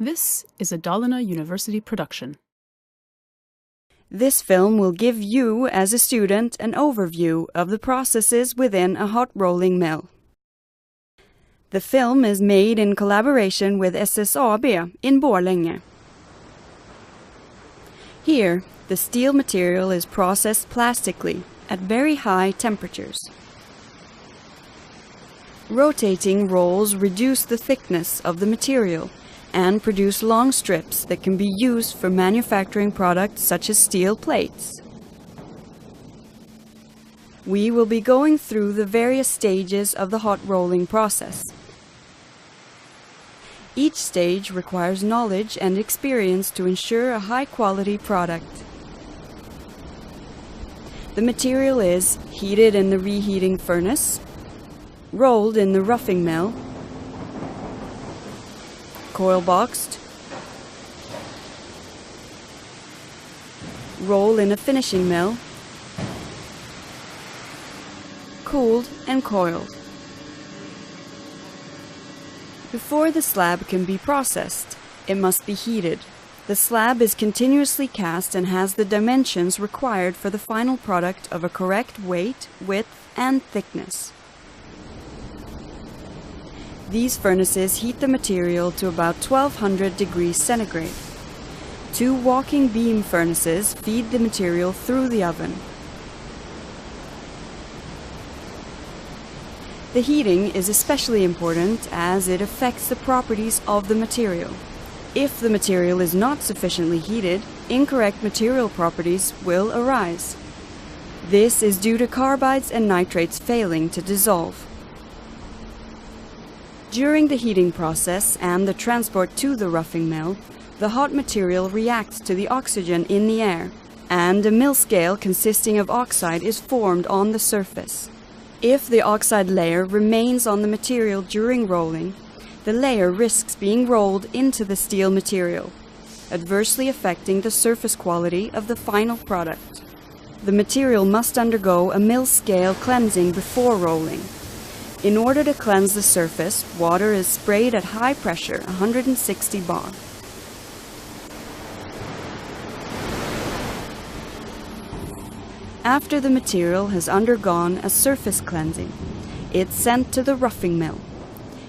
This is a Dalarna University production. This film will give you, as a student, an overview of the processes within a hot rolling mill. The film is made in collaboration with SSAB in Borlänge. Here, the steel material is processed plastically at very high temperatures. Rotating rolls reduce the thickness of the material and produce long strips that can be used for manufacturing products such as steel plates. We will be going through the various stages of the hot rolling process. Each stage requires knowledge and experience to ensure a high-quality product. The material is heated in the reheating furnace, rolled in the roughing mill, coil boxed, roll in a finishing mill, cooled and coiled. Before the slab can be processed, it must be heated. The slab is continuously cast and has the dimensions required for the final product of a correct weight, width, and thickness. These furnaces heat the material to about 1200 degrees centigrade. 2 walking beam furnaces feed the material through the oven. The heating is especially important as it affects the properties of the material. If the material is not sufficiently heated, incorrect material properties will arise. This is due to carbides and nitrates failing to dissolve. During the heating process and the transport to the roughing mill, the hot material reacts to the oxygen in the air, and a mill scale consisting of oxide is formed on the surface. If the oxide layer remains on the material during rolling, the layer risks being rolled into the steel material, adversely affecting the surface quality of the final product. The material must undergo a mill scale cleansing before rolling. In order to cleanse the surface, water is sprayed at high pressure, 160 bar. After the material has undergone a surface cleansing, it's sent to the roughing mill.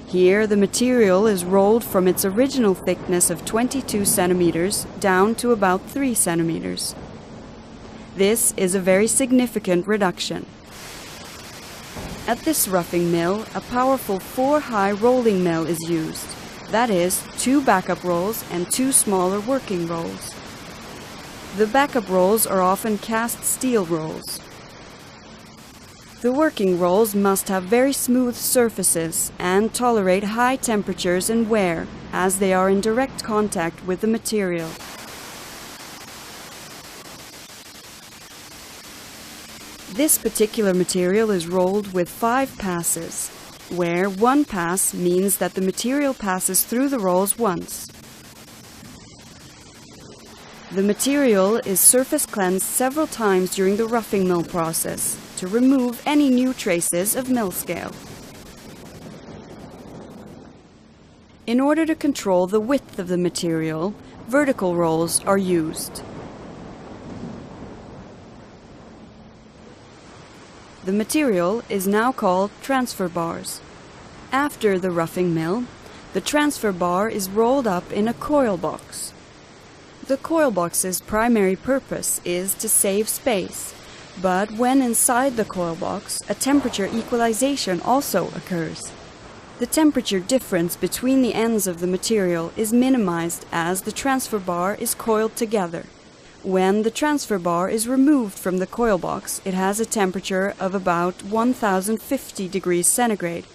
Here, the material is rolled from its original thickness of 22 centimeters down to about 3 centimeters. This is a very significant reduction. At this roughing mill, a powerful 4-high rolling mill is used. That is, 2 backup rolls and 2 smaller working rolls. The backup rolls are often cast steel rolls. The working rolls must have very smooth surfaces and tolerate high temperatures and wear, as they are in direct contact with the material. This particular material is rolled with 5 passes, where 1 pass means that the material passes through the rolls once. The material is surface cleansed several times during the roughing mill process to remove any new traces of mill scale. In order to control the width of the material, vertical rolls are used. The material is now called transfer bars. After the roughing mill, the transfer bar is rolled up in a coil box. The coil box's primary purpose is to save space, but when inside the coil box, a temperature equalization also occurs. The temperature difference between the ends of the material is minimized as the transfer bar is coiled together. When the transfer bar is removed from the coil box, it has a temperature of about 1050 degrees centigrade.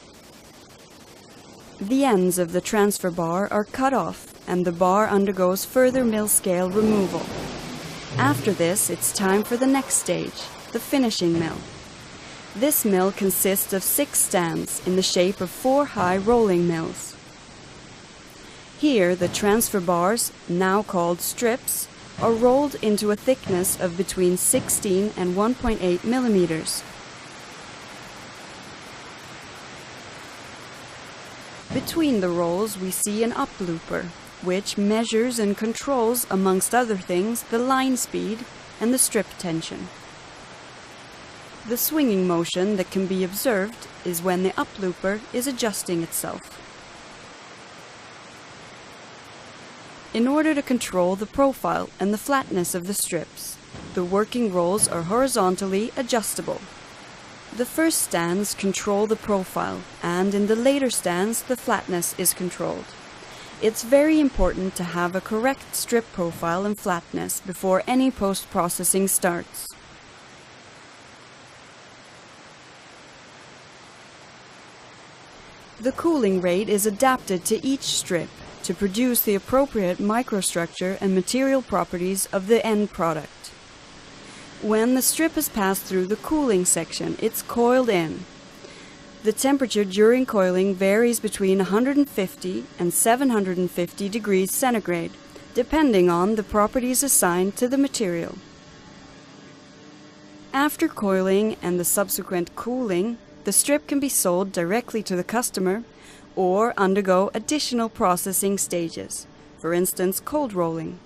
The ends of the transfer bar are cut off and the bar undergoes further mill scale removal. After this, it's time for the next stage, the finishing mill. This mill consists of 6 stands in the shape of 4 high rolling mills. Here, the transfer bars, now called strips, are rolled into a thickness of between 16 and 1.8 millimeters. Between the rolls we see an up looper, which measures and controls, amongst other things, the line speed and the strip tension. The swinging motion that can be observed is when the uplooper is adjusting itself. In order to control the profile and the flatness of the strips, the working rolls are horizontally adjustable. The first stands control the profile, and in the later stands the flatness is controlled. It's very important to have a correct strip profile and flatness before any post-processing starts. The cooling rate is adapted to each strip to produce the appropriate microstructure and material properties of the end product. When the strip has passed through the cooling section, it's coiled in. The temperature during coiling varies between 150 and 750 degrees centigrade, depending on the properties assigned to the material. After coiling and the subsequent cooling, the strip can be sold directly to the customer or undergo additional processing stages, for instance cold rolling.